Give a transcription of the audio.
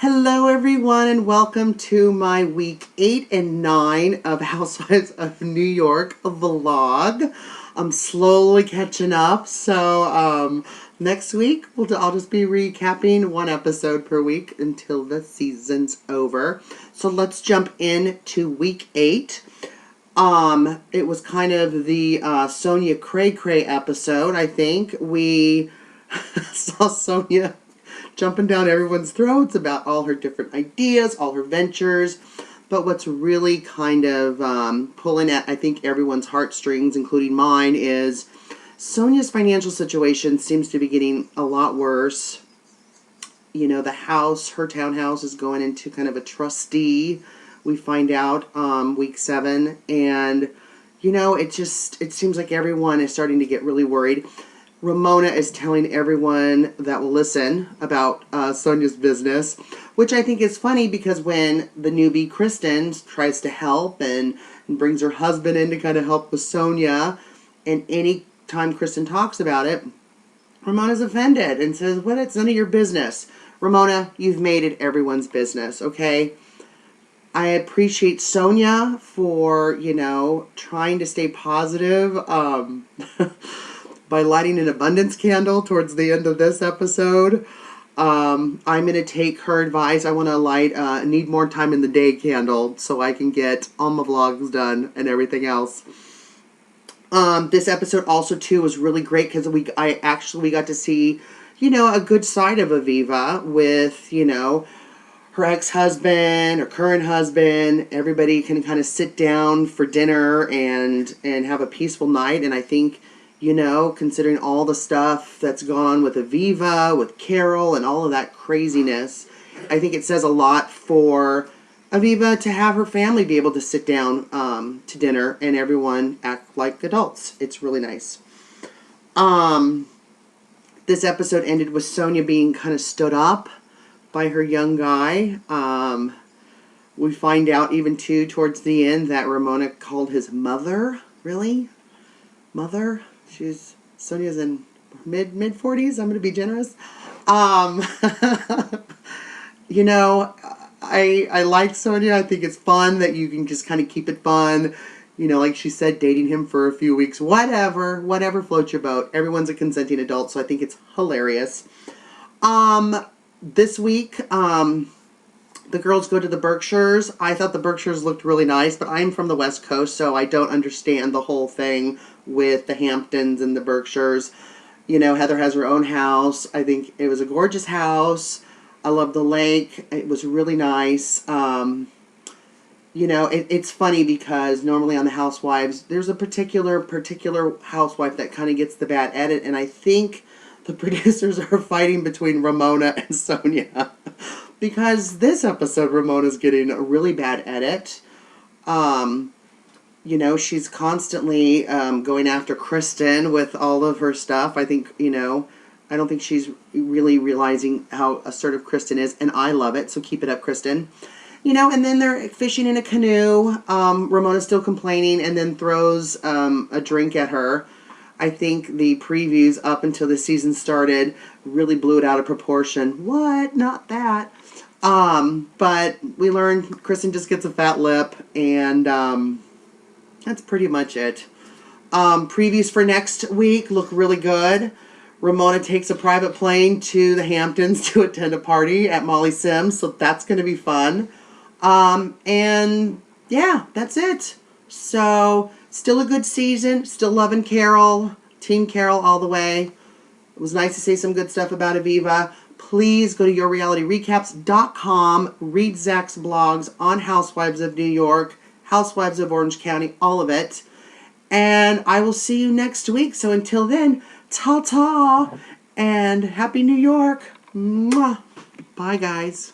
Hello everyone and welcome to my week 8 and 9 of Housewives of New York vlog. I'm slowly catching up, so next week I'll just be recapping one episode per week until the season's over. So let's jump into week 8. It was kind of the Sonia Cray Cray episode. I think we saw Sonia jumping down everyone's throats about all her different ideas, all her ventures. But what's really kind of pulling at, I think, everyone's heartstrings, including mine, is Sonia's financial situation seems to be getting a lot worse. You know, the house, her townhouse, is going into kind of a trustee, we find out week 7. And, you know, it seems like everyone is starting to get really worried. Ramona is telling everyone that will listen about Sonia's business, which I think is funny because when the newbie Kristen tries to help and brings her husband in to kind of help with Sonia, and any time Kristen talks about it, Ramona's offended and says, "What? It's none of your business." Ramona, you've made it everyone's business, okay? I appreciate Sonia for, you know, trying to stay positive. By lighting an abundance candle towards the end of this episode. I'm going to take her advice. I want to light Need More Time in the Day candle so I can get all my vlogs done and everything else. This episode also, too, was really great because we got to see, you know, a good side of Aviva with, you know, her ex-husband, her current husband. Everybody can kind of sit down for dinner and have a peaceful night. And I think, you know, considering all the stuff that's gone on with Aviva, with Carol, and all of that craziness, I think it says a lot for Aviva to have her family be able to sit down to dinner and everyone act like adults. It's really nice. This episode ended with Sonia being kind of stood up by her young guy. We find out even, too, towards the end that Ramona called his mother. Really? Mother? Sonia's in mid-40s. I'm going to be generous. You know, I like Sonia. I think it's fun that you can just kind of keep it fun. You know, like she said, dating him for a few weeks. Whatever floats your boat. Everyone's a consenting adult, so I think it's hilarious. This week, the girls go to the Berkshires. I thought the Berkshires looked really nice, but I'm from the West Coast, so I don't understand the whole thing with the Hamptons and the Berkshires. You know, Heather has her own house. I think it was a gorgeous house. I love the lake. It was really nice. You know, it's funny because normally on the Housewives, there's a particular housewife that kind of gets the bad edit, and I think the producers are fighting between Ramona and Sonia. Because this episode, Ramona's getting a really bad edit. You know, she's constantly going after Kristen with all of her stuff. I think, you know, I don't think she's really realizing how assertive Kristen is. And I love it, so keep it up, Kristen. You know, and then they're fishing in a canoe. Ramona's still complaining and then throws a drink at her. I think the previews up until the season started really blew it out of proportion. What? Not that. But we learned Kristen just gets a fat lip, and that's pretty much it. Previews for next week look really good. Ramona takes a private plane to the Hamptons to attend a party at Molly Sims, so that's going to be fun. And yeah, that's it. So, still a good season, still loving Carol, Team Carol all the way. It was nice to say some good stuff about Aviva. Please go to yourrealityrecaps.com, read Zach's blogs on Housewives of New York, Housewives of Orange County, all of it. And I will see you next week. So until then, ta-ta, and Happy New York. Mwah. Bye, guys.